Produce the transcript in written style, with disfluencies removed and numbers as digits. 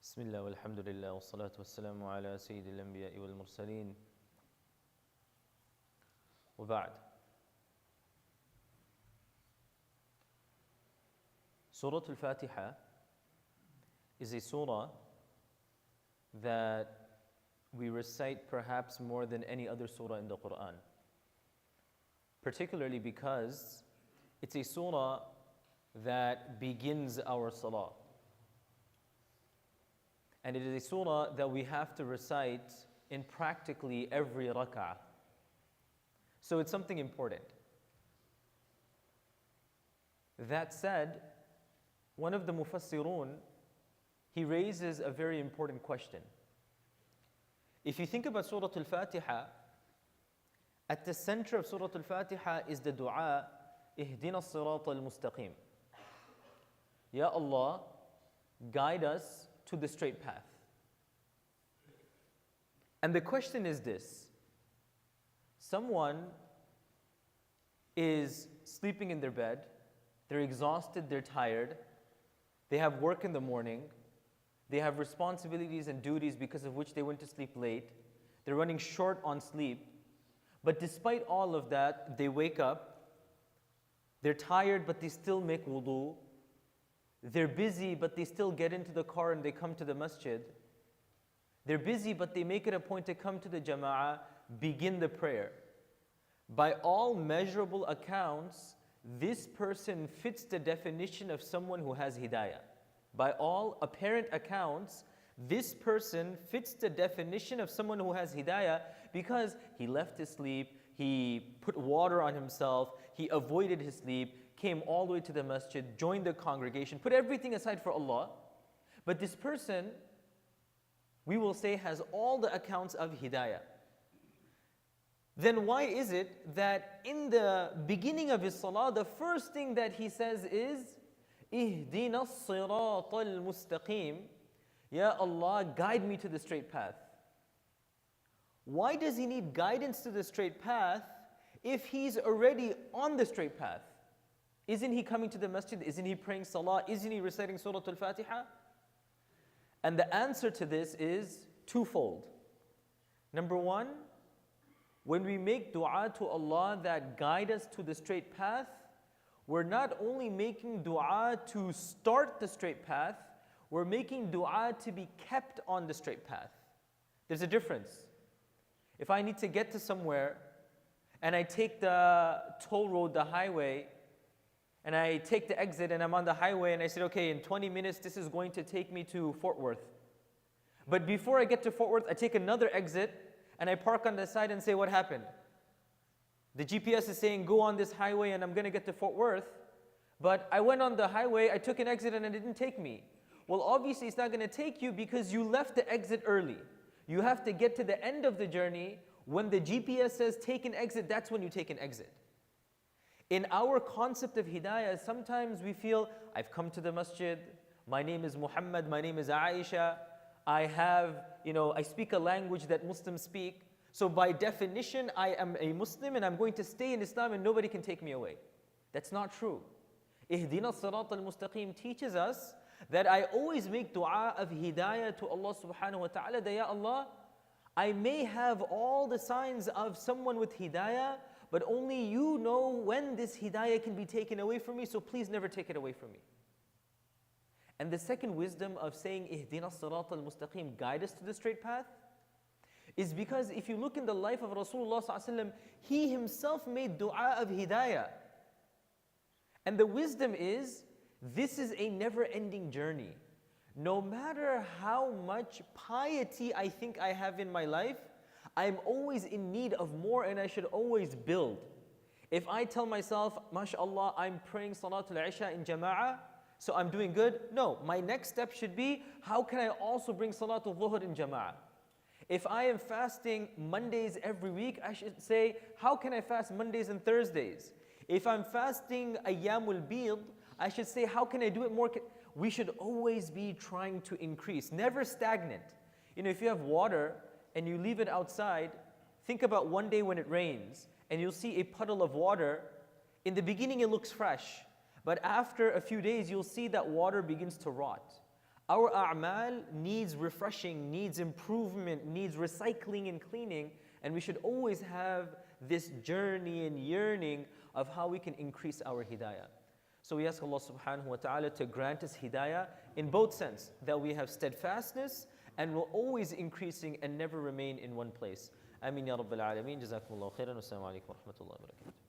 بسم الله والحمد لله والصلاة والسلام على سيد الأنبياء والمرسلين وبعد. Surah Al-Fatiha is a surah that we recite perhaps more than any other surah in the Quran, particularly because it's a surah that begins our salah. And it is a surah that we have to recite in practically every rak'ah. So it's something important. That said, one of the Mufassirun, he raises a very important question. If you think about Surah Al-Fatiha, at the center of Surah Al-Fatiha is the dua, Ihdina as-sirata al-mustaqim. Ya Allah, guide us to the straight path. And the question is this: someone is sleeping in their bed, they're exhausted, they're tired, they have work in the morning, they have responsibilities and duties because of which they went to sleep late, they're running short on sleep, but despite all of that, they wake up, they're tired but they still make wudu, they're busy, but they still get into the car and they come to the masjid. They're busy, but they make it a point to come to the jama'ah, begin the prayer. By all measurable accounts, this person fits the definition of someone who has hidayah. By all apparent accounts, this person fits the definition of someone who has hidayah because he left his sleep, he put water on himself, he avoided his sleep, came all the way to the masjid, joined the congregation, put everything aside for Allah. But this person, we will say, has all the accounts of hidayah. Then why is it that in the beginning of his salah, the first thing that he says is, Ihdina as-sirata al-mustaqim, Ya Allah, guide me to the straight path. Why does he need guidance to the straight path if he's already on the straight path? Isn't he coming to the masjid? Isn't he praying salah? Isn't he reciting Surah Al-Fatiha? And the answer to this is twofold. Number one, when we make dua to Allah that guide us to the straight path, we're not only making dua to start the straight path, we're making dua to be kept on the straight path. There's a difference. If I need to get to somewhere and I take the toll road, the highway, and I take the exit and I'm on the highway and I said, okay, in 20 minutes this is going to take me to Fort Worth. But before I get to Fort Worth, I take another exit and I park on the side and say, what happened? The GPS is saying go on this highway and I'm going to get to Fort Worth, but I went on the highway, I took an exit and it didn't take me. Well, obviously it's not going to take you because you left the exit early. You have to get to the end of the journey. When the GPS says take an exit, that's when you take an exit. In our concept of hidayah, sometimes we feel, I've come to the masjid, my name is Muhammad, my name is Aisha, I speak a language that Muslims speak, so by definition, I am a Muslim and I'm going to stay in Islam and nobody can take me away. That's not true. Ihdina as-sirata al-mustaqim teaches us that I always make dua of hidayah to Allah subhanahu wa ta'ala, that Ya Allah, I may have all the signs of someone with hidayah, but only you know when this hidayah can be taken away from me, so please never take it away from me. And the second wisdom of saying, Ihdina as-sirata al-mustaqim, guide us to the straight path, is because if you look in the life of Rasulullah sallallahu alaihi wasallam, he himself made dua of hidayah. And the wisdom is, this is a never-ending journey. No matter how much piety I think I have in my life, I'm always in need of more and I should always build. If I tell myself, mashallah, I'm praying Salatul Isha in Jama'ah, so I'm doing good. No, my next step should be, how can I also bring Salatul Dhuhr in Jama'ah? If I am fasting Mondays every week, I should say, how can I fast Mondays and Thursdays? If I'm fasting Ayyamul Bid, I should say, how can I do it more? We should always be trying to increase, never stagnant. If you have water and you leave it outside, think about one day when it rains and you'll see a puddle of water. In the beginning it looks fresh, but after a few days you'll see that water begins to rot. Our a'mal needs refreshing, needs improvement, needs recycling and cleaning, and we should always have this journey and yearning of how we can increase our hidayah. So we ask Allah subhanahu wa ta'ala to grant us hidayah in both sense, that we have steadfastness and we're always increasing and never remain in one place. Ameen ya Rabbil Alameen. Jazakumullahu khairan. Wassalamu alaikum wa rahmatullahi wa barakatuh.